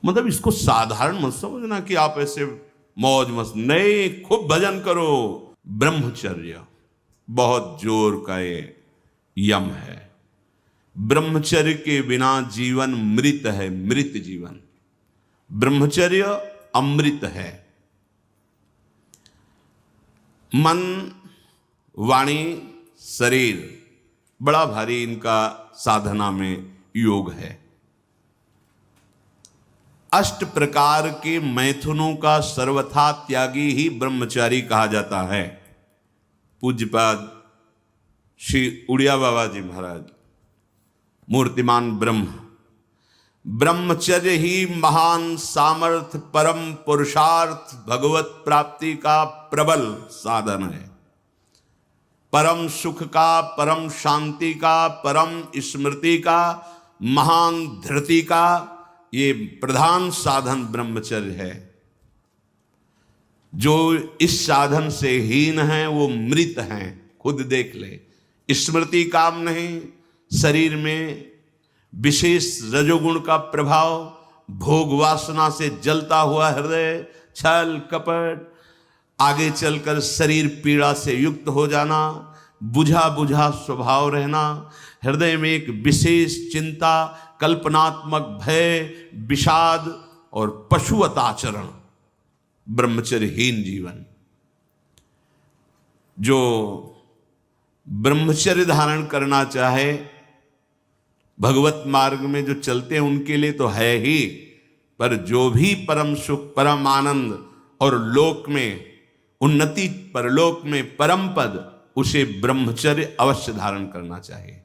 मतलब इसको साधारण मत समझना कि आप ऐसे मौज मस्त, नहीं, खूब भजन करो। ब्रह्मचर्य बहुत जोर का ये यम है। ब्रह्मचर्य के बिना जीवन मृत है, मृत जीवन। ब्रह्मचर्य अमृत है। मन, वाणी, शरीर बड़ा भारी इनका साधना में योग है। 8 प्रकार के मैथुनों का सर्वथा त्यागी ही ब्रह्मचारी कहा जाता है। पूज्यपाद श्री उड़िया बाबा जी महाराज, मूर्तिमान ब्रह्म, ब्रह्मचर्य ही महान सामर्थ्य, परम पुरुषार्थ, भगवत प्राप्ति का प्रबल साधन है। परम सुख का, परम शांति का, परम स्मृति का, महान धृति का ये प्रधान साधन ब्रह्मचर्य है। जो इस साधन से हीन है वो मृत हैं, खुद देख ले। स्मृति काम नहीं, शरीर में विशेष रजोगुण का प्रभाव, भोग वासना से जलता हुआ हृदय, छल कपट, आगे चलकर शरीर पीड़ा से युक्त हो जाना, बुझा बुझा स्वभाव रहना, हृदय में एक विशेष चिंता, कल्पनात्मक भय, विषाद और पशुवत आचरण, ब्रह्मचर्यहीन जीवन। जो ब्रह्मचर्य धारण करना चाहे, भगवत मार्ग में जो चलते हैं उनके लिए तो है ही, पर जो भी परम सुख, परम आनंद और लोक में उन्नति, परलोक में परम पद, उसे ब्रह्मचर्य अवश्य धारण करना चाहिए।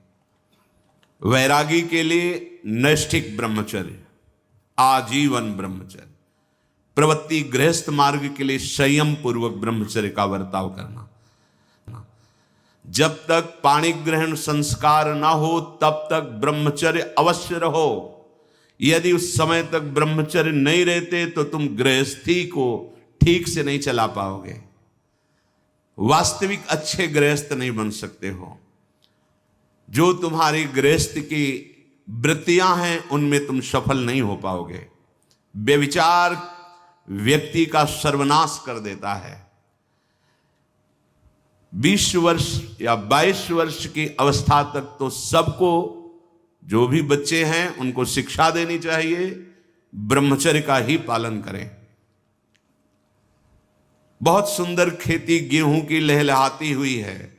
वैरागी के लिए नैष्ठिक ब्रह्मचर्य, आजीवन ब्रह्मचर्य। प्रवृत्ति गृहस्थ मार्ग के लिए संयम पूर्वक ब्रह्मचर्य का बर्ताव करना। जब तक पाणी ग्रहण संस्कार ना हो तब तक ब्रह्मचर्य अवश्य रहो। यदि उस समय तक ब्रह्मचर्य नहीं रहते तो तुम गृहस्थी को ठीक से नहीं चला पाओगे, वास्तविक अच्छे गृहस्थ नहीं बन सकते हो। जो तुम्हारी गृहस्थ की वृत्तियां हैं उनमें तुम सफल नहीं हो पाओगे। व्यभिचार व्यक्ति का सर्वनाश कर देता है। 20 वर्ष या 22 वर्ष की अवस्था तक तो सबको, जो भी बच्चे हैं उनको शिक्षा देनी चाहिए, ब्रह्मचर्य का ही पालन करें। बहुत सुंदर खेती गेहूं की लहलहाती हुई है,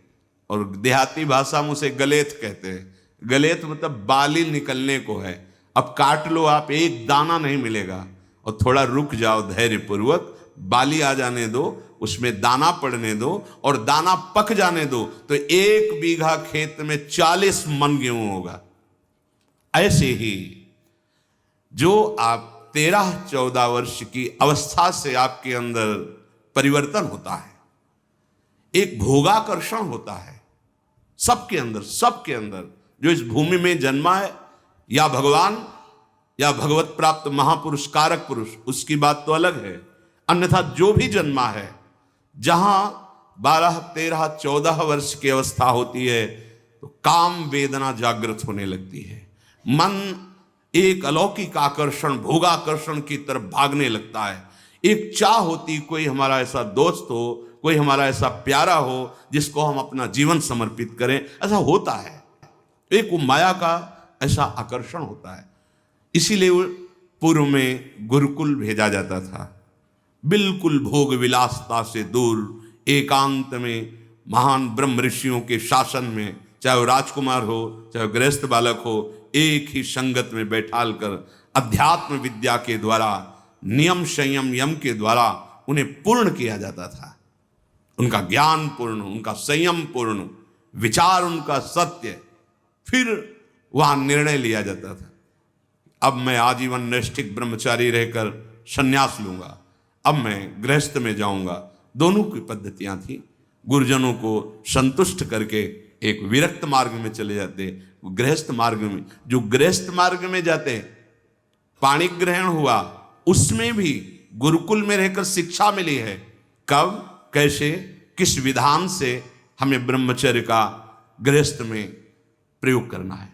और देहाती भाषा में उसे गलेत कहते हैं। गलेत मतलब बाली निकलने को है। अब काट लो आप, एक दाना नहीं मिलेगा, और थोड़ा रुक जाओ धैर्य पूर्वक, बाली आ जाने दो, उसमें दाना पड़ने दो और दाना पक जाने दो, तो 1 बीघा खेत में 40 मन गेहूं होगा। ऐसे ही जो आप 13-14 वर्ष की अवस्था से आपके अंदर परिवर्तन होता है, एक भोगाकर्षण होता है सबके अंदर, सबके अंदर। जो इस भूमि में जन्मा है, या भगवान या भगवत प्राप्त महापुरुष कारक पुरुष, उसकी बात तो अलग है। अन्यथा जो भी जन्मा है, जहां 12, 13, 14 वर्ष की अवस्था होती है तो काम वेदना जागृत होने लगती है। मन एक अलौकिक आकर्षण, भोगाकर्षण की तरफ भागने लगता है। एक चाह होती, कोई हमारा ऐसा दोस्त हो, कोई हमारा ऐसा प्यारा हो जिसको हम अपना जीवन समर्पित करें। ऐसा होता है, एक वो माया का ऐसा आकर्षण होता है। इसीलिए पूर्व में गुरुकुल भेजा जाता था, बिल्कुल भोग विलासता से दूर, एकांत में महान ब्रह्म ऋषियों के शासन में, चाहे वो राजकुमार हो चाहे गृहस्थ बालक हो, एक ही संगत में बैठाल कर अध्यात्म विद्या के द्वारा, नियम संयम यम के द्वारा उन्हें पूर्ण किया जाता था। उनका ज्ञान पूर्ण, उनका संयम पूर्ण, विचार उनका सत्य, फिर वहां निर्णय लिया जाता था। अब मैं आजीवन नैष्ठिक ब्रह्मचारी रहकर संन्यास लूंगा, अब मैं गृहस्थ में जाऊंगा। दोनों की पद्धतियां थी। गुरुजनों को संतुष्ट करके एक विरक्त मार्ग में चले जाते, गृहस्थ मार्ग में। जो गृहस्थ मार्ग में जाते, पाणी ग्रहण हुआ, उसमें भी गुरुकुल में रहकर शिक्षा मिली है। कब, कैसे, किस विधान से हमें ब्रह्मचर्य का गृहस्थ में प्रयोग करना है।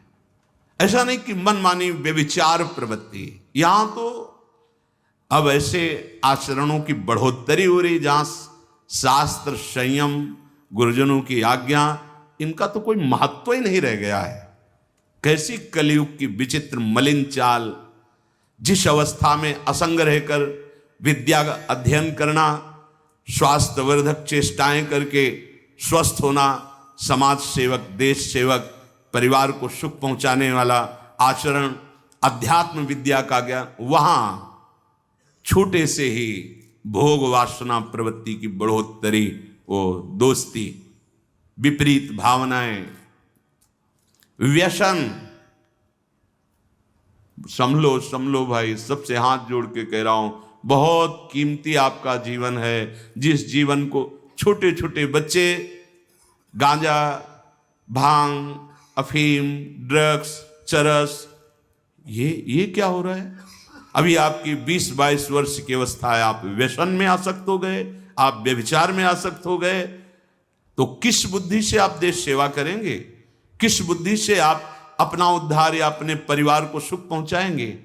ऐसा नहीं कि मनमानी व्यभिचार प्रवृत्ति। यहां तो अब ऐसे आचरणों की बढ़ोतरी हो रही जहां शास्त्र, संयम, गुरुजनों की आज्ञा, इनका तो कोई महत्व ही नहीं रह गया है। कैसी कलयुग की विचित्र मलिन चाल। जिस अवस्था में असंग रहकर विद्या का अध्ययन करना, स्वास्थ्यवर्धक चेष्टाएं करके स्वस्थ होना, समाज सेवक, देश सेवक, परिवार को सुख पहुंचाने वाला आचरण, अध्यात्म विद्या का ज्ञान, वहां छोटे से ही भोग वासना प्रवृत्ति की बढ़ोतरी, वो दोस्ती, विपरीत भावनाएं, व्यसन। समलो भाई, सबसे हाथ जोड़ के कह रहा हूं, बहुत कीमती आपका जीवन है। जिस जीवन को छोटे छोटे बच्चे गांजा, भांग, अफीम, ड्रग्स, चरस, ये क्या हो रहा है? अभी आपकी 20-22 वर्ष की अवस्था है, आप व्यसन में आसक्त हो गए, आप व्यभिचार में आसक्त हो गए, तो किस बुद्धि से आप देश सेवा करेंगे? किस बुद्धि से आप अपना उद्धार या अपने परिवार को सुख पहुंचाएंगे?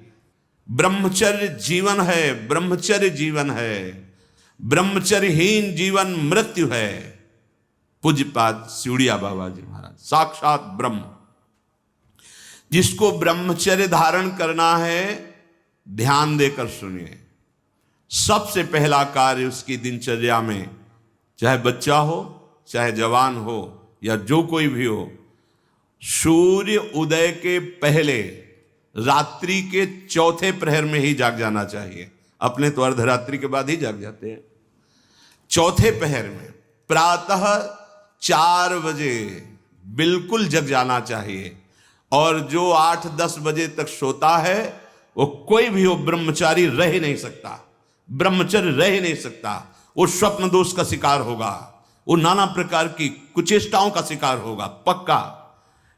ब्रह्मचर्य जीवन है, ब्रह्मचर्य जीवन है। ब्रह्मचर्यहीन जीवन मृत्यु है। पूज्यपाद सिउड़िया बाबा जी महाराज, साक्षात ब्रह्म। जिसको ब्रह्मचर्य धारण करना है, ध्यान देकर सुनिए। सबसे पहला कार्य उसकी दिनचर्या में, चाहे बच्चा हो, चाहे जवान हो, या जो कोई भी हो, सूर्य उदय के पहले रात्रि के चौथे प्रहर में ही जाग जाना चाहिए। अपने तो अर्धरात्रि के बाद ही जाग जाते हैं। चौथे पहर में प्रातः 4 बजे बिल्कुल जग जाना चाहिए। और जो 8-10 बजे तक सोता है, वो कोई भी हो, ब्रह्मचारी रह ही नहीं सकता, ब्रह्मचर्य रह ही नहीं सकता। वो स्वप्न दोष का शिकार होगा, वो नाना प्रकार की कुचेष्टाओं का शिकार होगा, पक्का।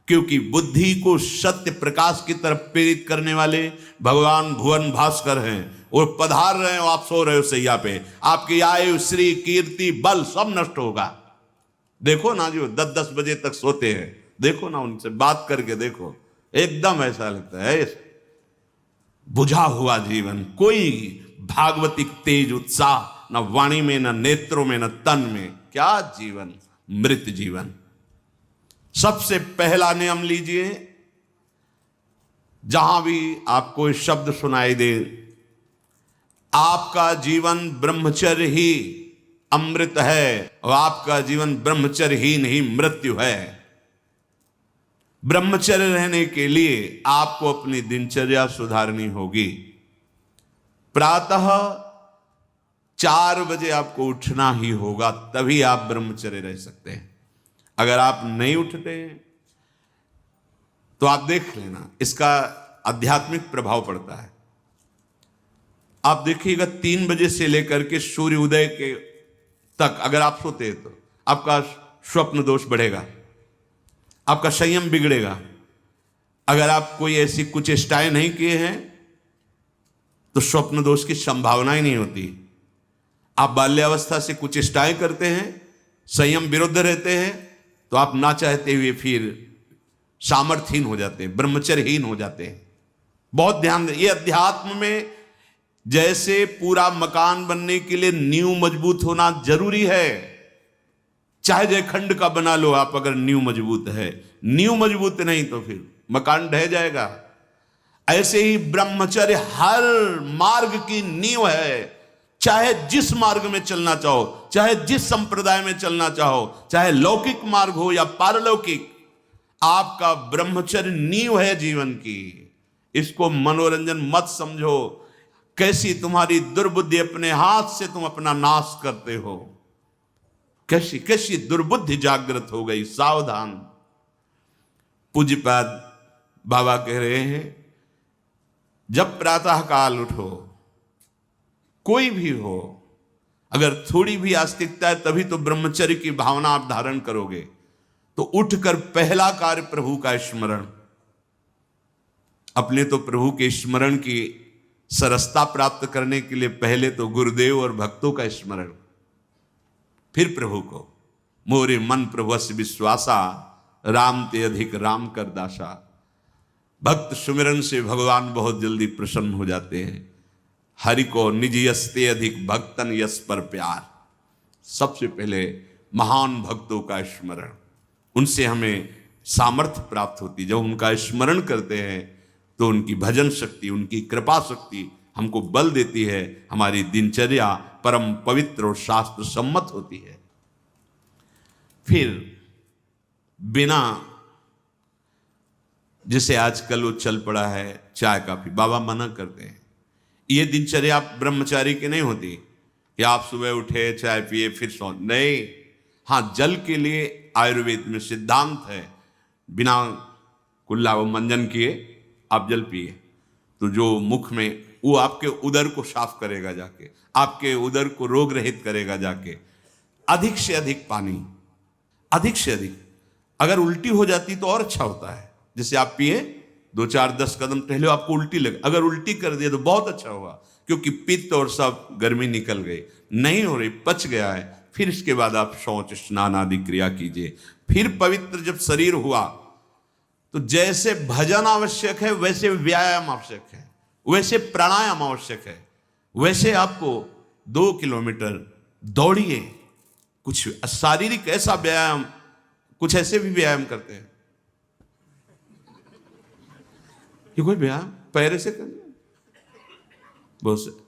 क्योंकि बुद्धि को सत्य प्रकाश की तरफ प्रेरित करने वाले भगवान भुवन भास्कर हैं। वो पधार रहे हो, आप सो रहे हो सैया पे, आपकी आयु, श्री, कीर्ति, बल सब नष्ट होगा। देखो ना, जो 10-10 बजे तक सोते हैं, देखो ना, उनसे बात करके देखो, एकदम ऐसा लगता है बुझा हुआ जीवन, कोई भागवतिक तेज उत्साह न वाणी में, न नेत्रों में, न तन में। क्या जीवन, मृत जीवन। सबसे पहला नियम लीजिए, जहां भी आपको शब्द सुनाई दे, आपका जीवन ब्रह्मचर्य ही अमृत है और आपका जीवन ब्रह्मचर्य ही नहीं मृत्यु है। ब्रह्मचर्य रहने के लिए आपको अपनी दिनचर्या सुधारनी होगी। प्रातः 4 बजे आपको उठना ही होगा, तभी आप ब्रह्मचर्य रह सकते हैं। अगर आप नहीं उठते तो आप देख लेना, इसका आध्यात्मिक प्रभाव पड़ता है। आप देखिएगा 3 बजे से लेकर के सूर्य उदय के तक अगर आप सोते हैं तो आपका स्वप्न दोष बढ़ेगा, आपका संयम बिगड़ेगा। अगर आप कोई ऐसी कुचेष्टाएं नहीं किए हैं तो स्वप्न दोष की संभावना ही नहीं होती। आप बाल्यावस्था से कुचेष्टाएं करते हैं, संयम विरुद्ध रहते हैं, तो आप ना चाहते हुए फिर सामर्थ्यहीन हो जाते हैं, ब्रह्मचर्यहीन हो जाते हैं। बहुत ध्यान दें, ये अध्यात्म में जैसे पूरा मकान बनने के लिए नींव मजबूत होना जरूरी है। चाहे जयखंड का बना लो आप, अगर नींव मजबूत है, नींव मजबूत नहीं तो फिर मकान ढह जाएगा। ऐसे ही ब्रह्मचर्य हर मार्ग की नींव है। चाहे जिस मार्ग में चलना चाहो, चाहे जिस संप्रदाय में चलना चाहो, चाहे लौकिक मार्ग हो या पारलौकिक, आपका ब्रह्मचर्य नींव है जीवन की। इसको मनोरंजन मत समझो। कैसी तुम्हारी दुर्बुद्धि, अपने हाथ से तुम अपना नाश करते हो। कैसी कैसी दुर्बुद्धि जागृत हो गई, सावधान। पूज्यपाद बाबा कह रहे हैं, जब प्रातः काल उठो, कोई भी हो, अगर थोड़ी भी आस्तिकता है तभी तो ब्रह्मचर्य की भावना आप धारण करोगे। तो उठकर पहला कार्य प्रभु का स्मरण। अपने तो प्रभु के स्मरण की सरसता प्राप्त करने के लिए पहले तो गुरुदेव और भक्तों का स्मरण, फिर प्रभु को। मोरे मन प्रभुस विश्वासा, राम ते अधिक राम कर दासा। भक्त सुमिरन से भगवान बहुत जल्दी प्रसन्न हो जाते हैं। हरि को निज यस्ते अधिक भक्तन यस पर प्यार। सबसे पहले महान भक्तों का स्मरण, उनसे हमें सामर्थ्य प्राप्त होती। जब उनका स्मरण करते हैं तो उनकी भजन शक्ति, उनकी कृपा शक्ति हमको बल देती है। हमारी दिनचर्या परम पवित्र और शास्त्र सम्मत होती है। फिर बिना, जैसे आजकल वो चल पड़ा है चाय काफी, बाबा मना करते हैं। ये दिनचर्या आप ब्रह्मचारी की नहीं होती कि आप सुबह उठे चाय पिए फिर सो, नहीं। हाँ, जल के लिए आयुर्वेद में सिद्धांत है, बिना कुल्ला व मंजन किए आप जल पिए तो जो मुख में, वो आपके उदर को साफ करेगा जाके, आपके उदर को रोग रहित करेगा जाके। अधिक से अधिक पानी, अधिक से अधिक। अगर उल्टी हो जाती तो और अच्छा होता है। जैसे आप पिए 2-4-10 कदम टहले, आपको उल्टी लगे, अगर उल्टी कर दिया तो बहुत अच्छा होगा, क्योंकि पित्त और सब गर्मी निकल गई, नहीं हो रही, पच गया है। फिर इसके बाद आप शौच स्नान आदि क्रिया कीजिए। फिर पवित्र जब शरीर हुआ तो जैसे भजन आवश्यक है वैसे व्यायाम आवश्यक है, वैसे प्राणायाम आवश्यक है, वैसे आपको 2 किलोमीटर दौड़िए। कुछ शारीरिक ऐसा व्यायाम, कुछ ऐसे भी व्यायाम करते हैं। ये कोई व्यायाम पैर से करना, बहुत,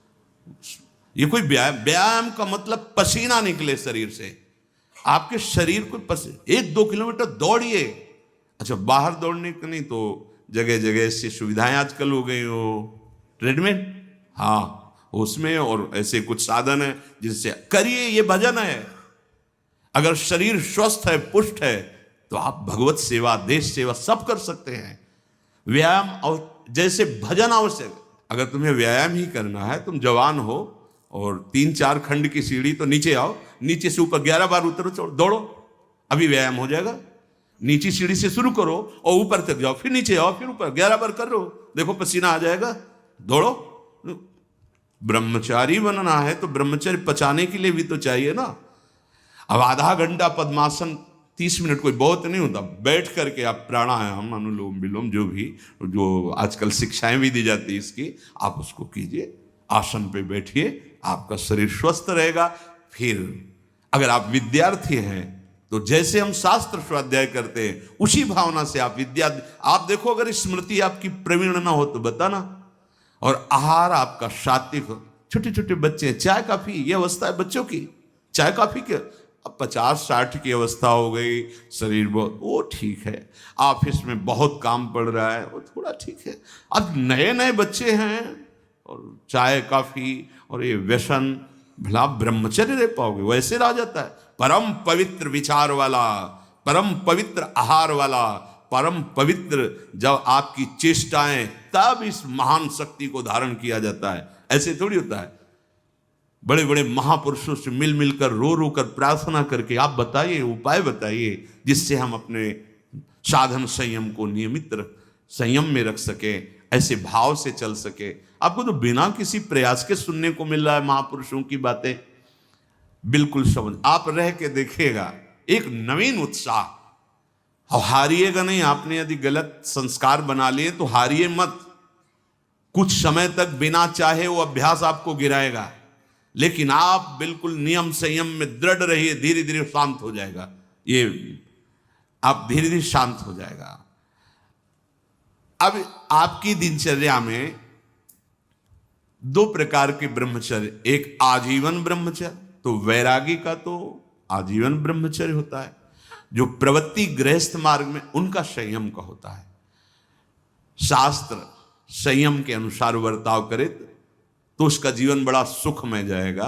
ये कोई व्यायाम का मतलब पसीना निकले शरीर से, आपके शरीर को 1-2 किलोमीटर दौड़िए। अच्छा, बाहर दौड़ने का नहीं तो जगह जगह से सुविधाएं आजकल हो गई, हो ट्रेडमिल, हाँ उसमें, और ऐसे कुछ साधन है जिससे करिए। ये भजन है। अगर शरीर स्वस्थ है, पुष्ट है, तो आप भगवत सेवा, देश सेवा सब कर सकते हैं। व्यायाम और जैसे भजन आवश्यक। अगर तुम्हें व्यायाम ही करना है, तुम जवान हो और 3-4 खंड की सीढ़ी, तो नीचे आओ, नीचे से ऊपर 11 बार उतरो, दौड़ो, अभी व्यायाम हो जाएगा। नीचे सीढ़ी से शुरू करो और ऊपर तक जाओ, फिर नीचे आओ, फिर ऊपर 11 बार करो, देखो पसीना आ जाएगा, दौड़ो। ब्रह्मचारी बनना है तो ब्रह्मचर्य पचाने के लिए भी तो चाहिए ना। अब आधा घंटा पद्मासन, 30 मिनट कोई बहुत नहीं होता, बैठ करके आप प्राणायाम, अनुलोम विलोम, जो भी, जो आजकल शिक्षाएं भी दी जाती है इसकी, आप उसको कीजिए। आसन पे बैठिए, आपका शरीर स्वस्थ रहेगा। फिर अगर आप विद्यार्थी हैं तो जैसे हम शास्त्र स्वाध्याय करते हैं उसी भावना से आप विद्या, आप देखो अगर स्मृति आपकी प्रवीण ना हो तो बताना, और आहार आपका सात्विक हो। छोटे छोटे बच्चे, चाय काफी, ये अवस्था है बच्चों की, चाय काफी के, अब 50-60 की अवस्था हो गई, शरीर बहुत, वो ठीक है। ऑफिस में बहुत काम पड़ रहा है, वो थोड़ा ठीक है। अब नए नए बच्चे हैं और चाय काफी और ये व्यसन, भला ब्रह्मचर्य रह पाओगे? वैसे रह जाता है। परम पवित्र विचार वाला, परम पवित्र आहार वाला, परम पवित्र जब आपकी चेष्टाएं, तब इस महान शक्ति को धारण किया जाता है। ऐसे थोड़ी होता है। बड़े बड़े महापुरुषों से मिल मिलकर, रो रो कर प्रार्थना करके आप बताइए, उपाय बताइए जिससे हम अपने साधन संयम को नियमित संयम में रख सके, ऐसे भाव से चल सके। आपको तो बिना किसी प्रयास के सुनने को मिल रहा है महापुरुषों की बातें। बिल्कुल समझ, आप रह के देखिएगा, एक नवीन उत्साह। और हारिएगा नहीं। आपने यदि गलत संस्कार बना लिए तो हारिए मत। कुछ समय तक बिना चाहे वो अभ्यास आपको गिराएगा, लेकिन आप बिल्कुल नियम संयम में दृढ़ रहिए, धीरे धीरे शांत हो जाएगा। ये आप धीरे धीरे शांत हो जाएगा। अब आपकी दिनचर्या में 2 प्रकार के ब्रह्मचर्य, एक आजीवन ब्रह्मचर्य, तो वैरागी का तो आजीवन ब्रह्मचर्य होता है। जो प्रवृत्ति गृहस्थ मार्ग में, उनका संयम का होता है। शास्त्र संयम के अनुसार बर्ताव करे तो उसका जीवन बड़ा सुखमय जाएगा।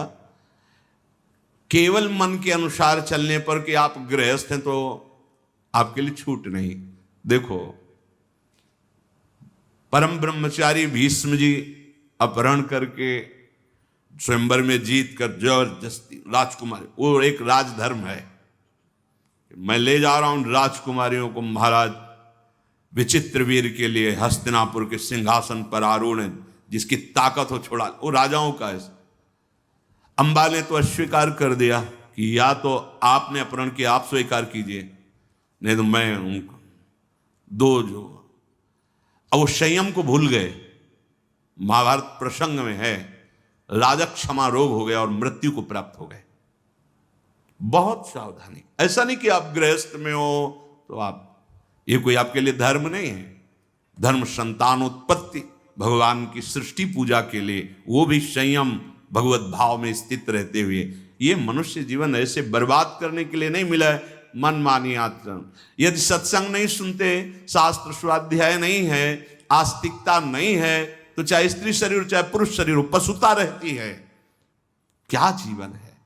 केवल मन के अनुसार चलने पर कि आप गृहस्थ हैं तो आपके लिए छूट नहीं। देखो, परम ब्रह्मचारी भीष्म जी अपहरण करके स्वयंवर में जीत कर जबरदस्ती राजकुमारी, वो एक राजधर्म है, मैं ले जा रहा हूं राजकुमारियों को महाराज विचित्रवीर के लिए हस्तिनापुर के सिंहासन पर आरूढ़ है, जिसकी ताकत हो छोड़ा, वो राजाओं का है। अंबा ने तो अस्वीकार कर दिया कि या तो आपने अपहरण किया, आप स्वीकार कीजिए, नहीं तो मैं उनको दो जो। अब वो संयम को भूल गए। महाभारत प्रसंग में है राजक क्षमा रोग हो गया और मृत्यु को प्राप्त हो गए। बहुत सावधानी। ऐसा नहीं कि आप गृहस्थ में हो तो आप, ये कोई आपके लिए धर्म नहीं है। धर्म संतानोत्पत्ति, भगवान की सृष्टि पूजा के लिए, वो भी संयम भगवत भाव में स्थित रहते हुए। ये मनुष्य जीवन ऐसे बर्बाद करने के लिए नहीं मिला है मनमानी आचरण। यदि सत्संग नहीं सुनते, शास्त्र स्वाध्याय नहीं है, आस्तिकता नहीं है, तो चाहे स्त्री शरीर चाहे पुरुष शरीर हो, पशुता रहती है। क्या जीवन है?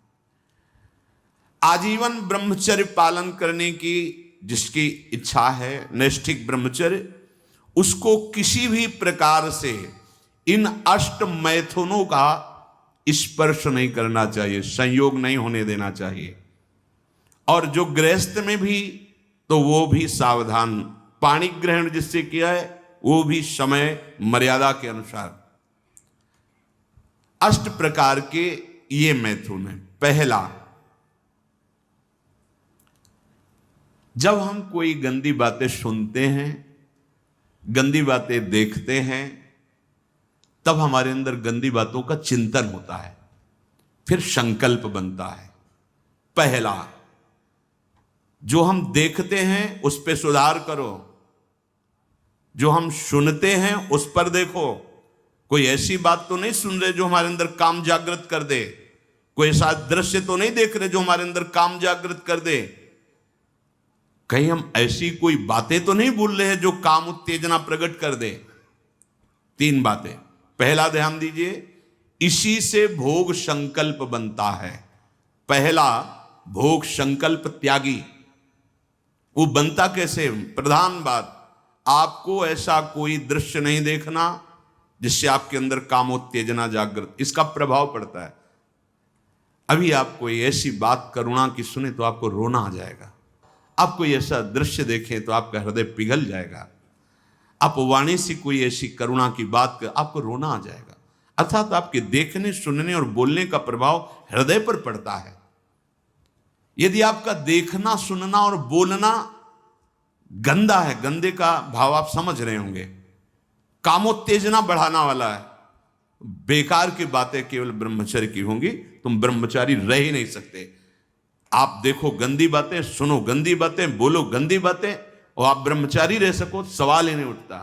आजीवन ब्रह्मचर्य पालन करने की जिसकी इच्छा है, नैष्ठिक ब्रह्मचर्य, उसको किसी भी प्रकार से इन अष्ट मैथुनों का स्पर्श नहीं करना चाहिए, संयोग नहीं होने देना चाहिए। और जो गृहस्थ में भी, तो वो भी सावधान। पाणी ग्रहण जिससे किया है वो भी समय मर्यादा के अनुसार। अष्ट प्रकार के ये मैथुन है। पहला, जब हम कोई गंदी बातें सुनते हैं, गंदी बातें देखते हैं, तब हमारे अंदर गंदी बातों का चिंतन होता है, फिर संकल्प बनता है। पहला, जो हम देखते हैं उस पर सुधार करो, जो हम सुनते हैं उस पर देखो। कोई ऐसी बात तो नहीं सुन रहे जो हमारे अंदर काम जागृत कर दे, कोई ऐसा दृश्य तो नहीं देख रहे जो हमारे अंदर काम जागृत कर दे, कहीं हम ऐसी कोई बातें तो नहीं बोल रहे हैं जो काम उत्तेजना प्रकट कर दे। 3 बातें। पहला, ध्यान दीजिए, इसी से भोग संकल्प बनता है। पहला, भोग संकल्प त्यागी। वो बनता कैसे? प्रधान बात, आपको ऐसा कोई दृश्य नहीं देखना जिससे आपके अंदर कामोत्तेजना जागृत, इसका प्रभाव पड़ता है। अभी आप कोई ऐसी बात करुणा की सुने तो आपको रोना आ जाएगा। आप कोई ऐसा दृश्य देखें तो आपका हृदय पिघल जाएगा। आप वाणी से कोई ऐसी करुणा की बात कर, आपको रोना आ जाएगा। अर्थात आपके देखने, सुनने और बोलने का प्रभाव हृदय पर पड़ता है। यदि आपका देखना, सुनना और बोलना गंदा है, गंदे का भाव आप समझ रहे होंगे, कामोत्तेजना बढ़ाना वाला है, बेकार की बातें केवल ब्रह्मचर्य की होंगी, तुम ब्रह्मचारी रह ही नहीं सकते। आप देखो गंदी बातें, सुनो गंदी बातें, बोलो गंदी बातें, और आप ब्रह्मचारी रह सको, सवाल ही नहीं उठता।